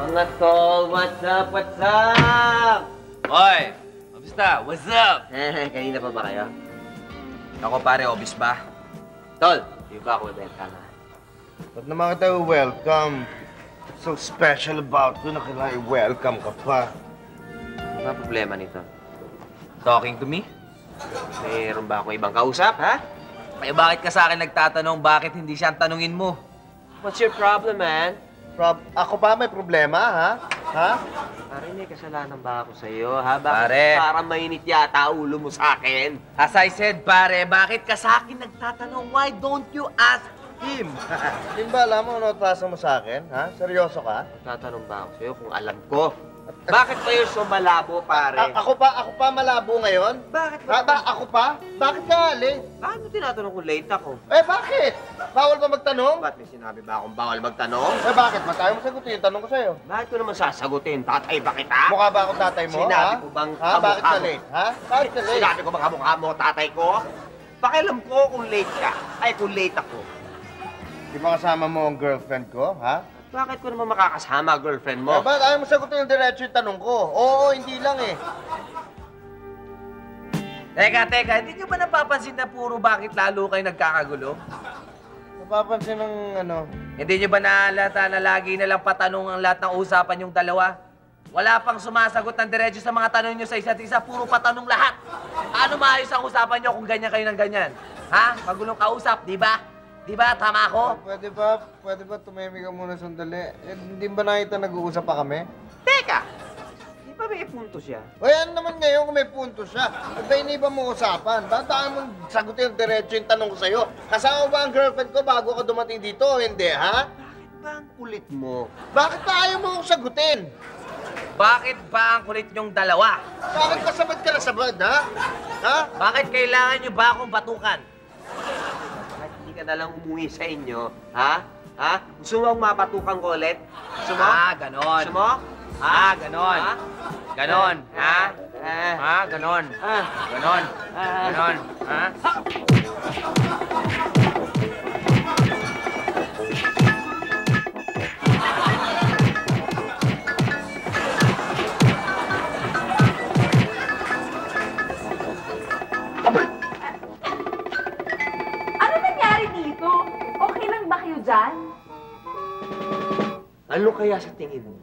Mga tol, what's up, what's up? Hoy! Kamusta? What's up? Kanina pa ba kayo? Ako pare, obis ba? Tol, di ba ako welcome? Ba't naman kita welcome? So special about you na kailangan i-welcome ka pa. Ano ba problema nito? Talking to me? Mayroon ba akong ibang kausap, ha? Eh bakit ka sa akin nagtatanong bakit hindi siya ang tanungin mo? What's your problem, man? Ako ba may problema, ha? Ha? Pare, may kasalanan ba ako sa'yo, ha? Bakit Pare. parang mainit yata ulo mo sa akin? As I said, pare, bakit ka sa akin nagtatanong? Why don't you ask him? Hindi ba alam mo ano tasa mo sa akin, ha? Seryoso ka? Tatanong ba ako sa'yo kung alam ko? Bakit ba you're so malabo, pare? Ako pa malabo ngayon? Bakit Ha? Ako pa? Bakit ka late? Bakit mo tinatanong kung late ako? Eh, bakit? Bawal ba magtanong? Ba't may sinabi ba akong bawal magtanong? Eh, bakit? Ba't ayaw mo sagutin yung tanong ko sa'yo? Bakit ko naman sasagutin? Tatay ba kita? Mukha ba akong tatay mo, Sinabi ha? ko bang Ha? Bakit kamukha ka mo? late? Ha? Bakit ka late? Sinabi ko bang kamukha mo, tatay ko? Pakialam ko kung late ka. Ay, kung late ako. Di ba kasama mo ang girlfriend ko, ha? Bakit ko naman makakasama, girlfriend mo? Eh, ba't ayaw mo sagutin yung diretso yung tanong ko? Oo, hindi lang eh. Teka, hindi nyo ba napapansin na puro bakit lalo kayo nagkakagulo? Napapansin ng ano? Hindi nyo ba naalata na lagi na lang patanong ang lahat ng usapan yung dalawa? Wala pang sumasagot ng diretso sa mga tanong nyo sa isa't isa, puro patanong lahat. Ano maayos ang usapan nyo kung ganyan kayo ng ganyan? Ha? Magulong kausap, di ba? Di ba? Tama ako? Pwede ba tumimik ka muna sandali? Eh, hindi ba nakita nag-uusap pa kami? Teka! Di ba may punto siya? O yan naman ngayon kung may punto siya. Ba't ba iniba mo usapan? Ba't ayaw mong sagutin yung diretso yung tanong ko sa'yo? Kasama ba ang girlfriend ko bago ka dumating dito o hindi, ha? Bakit ba ang kulit mo? Bakit ba ayaw mo akong sagutin? Bakit ba ang kulit nyong dalawa? Bakit kasabad ka na sabad, ha? Ha? Bakit kailangan nyo ba akong batukan? Bakit hindi ka nalang umuwi sa inyo? Ha? Ha? Gusto mo akong mapatukan ko ulit? Gusto mo? Ganon. Gusto mo? Ganon. Ha? Ganon, ha? Ah. Ganon. Ah. Ganon. Ganon, ha? Ano nangyari dito? Okay lang ba kayo dyan? Ano kaya sa tingin mo?